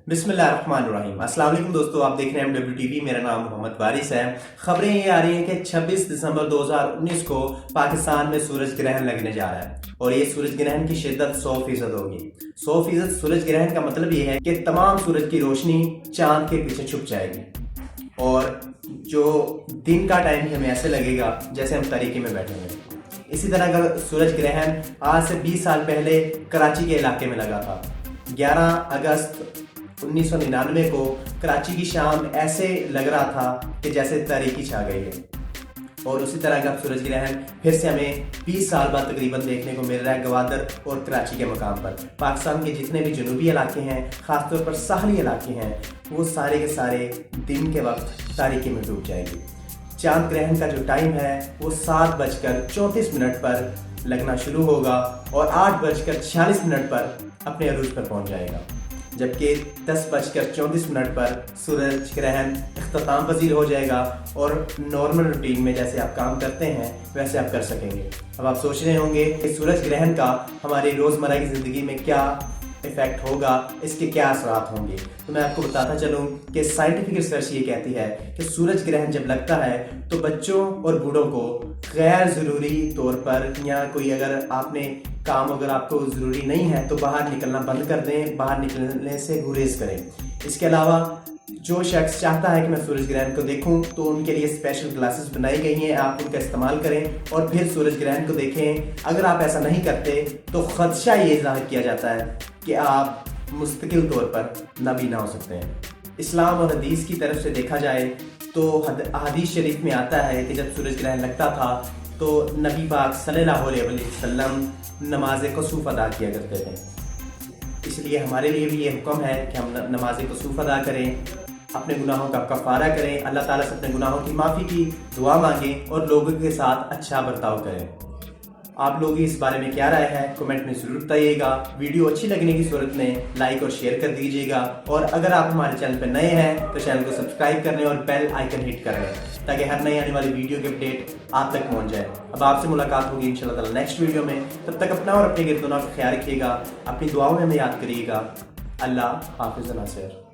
बिस्मिल्लाहिर्रहमानिर्रहीम। अस्सलाम वालेकुम दोस्तों, आप देख रहे हैं WTV। मेरा नाम मोहम्मद वारिस है। खबरें ये आ रही हैं कि 26 दिसंबर 2019 को पाकिस्तान में सूरज ग्रहण लगने जा रहा है और ये सूरज ग्रहण की शिद्दत 100% होगी। 100% सूरज ग्रहण का मतलब ये है कि तमाम सूरज की रोशनी चांद के पीछे छुप जाएगी और जो दिन का टाइम ही हमें ऐसे लगेगा जैसे हम तारीकी में बैठे हैं। इसी तरह का सूरज ग्रहण आज से 20 साल पहले कराची के इलाके में लगा था। 11 अगस्त 1999 को कराची की शाम ऐसे लग रहा था कि जैसे तारीकी छा गई है और उसी तरह का सूरज ग्रहण फिर से हमें 20 साल बाद तकरीबन देखने को मिल रहा है गवादर और कराची के मकाम पर। पाकिस्तान के जितने भी जनूबी इलाके हैं, खासतौर पर साहली इलाके हैं, वो सारे के सारे दिन के वक्त तारीकी में डूब जाएंगे। चांद ग्रहण का जो टाइम है वो 7:34 पर लगना शुरू होगा और 8:46 पर अपने अरूज पर पहुंच जाएगा, जबकि 10:34 पर सूरज ग्रहण इख्तिताम पजीर हो जाएगा और नॉर्मल रूटीन में जैसे आप काम करते हैं वैसे आप कर सकेंगे। अब आप सोच रहे होंगे कि सूरज ग्रहण का हमारी रोज़मर्रा की ज़िंदगी में क्या इफ़ेक्ट होगा, इसके क्या असरात होंगे। तो मैं आपको बताता चलूँ कि साइंटिफिक रिसर्च ये कहती है कि सूरज ग्रहण जब लगता है तो बच्चों और बूढ़ों को गैर ज़रूरी तौर पर या कोई अगर आपने काम अगर आपको ज़रूरी नहीं है तो बाहर निकलना बंद कर दें, बाहर निकलने से गुरेज करें। इसके अलावा जो शख्स चाहता है कि मैं सूरज ग्रहण को देखूं तो उनके लिए स्पेशल ग्लासेस बनाई गई हैं, आप उनका इस्तेमाल करें और फिर सूरज ग्रहण को देखें। अगर आप ऐसा नहीं करते तो ख़दशा ये ज़ाहिर किया जाता है कि आप मुस्तकिल तौर पर नाबीना हो सकते हैं। इस्लाम और हदीस की तरफ से देखा जाए तो हदीस शरीफ में आता है कि जब सूरज ग्रहण लगता था तो नबी पाक सल्लल्लाहु अलैहि वसल्लम नमाज कसूफ अदा किया करते थे। इसलिए हमारे लिए भी ये हुक्म है कि हम नमाज कसूफ अदा करें, अपने गुनाहों का कफ़ारा करें, अल्लाह ताला से अपने गुनाहों की माफ़ी की दुआ मांगें और लोगों के साथ अच्छा बर्ताव करें। आप लोग इस बारे में क्या राय है कमेंट में ज़रूर बताइएगा। वीडियो अच्छी लगने की सूरत में लाइक और शेयर कर दीजिएगा और अगर आप हमारे चैनल पर नए हैं तो चैनल को सब्सक्राइब कर लें और बेल आइकन हिट कर लें ताकि हर नई आने वाली वीडियो की अपडेट आप तक पहुंच जाए। अब आपसे मुलाकात होगी इंशाल्लाह ताला नेक्स्ट वीडियो में। तब तक अपना और अपने गिरदोनों का ख्याल रखिएगा, अपनी दुआओं में हमें याद करिएगा। अल्लाह हाफिज़ नासिर।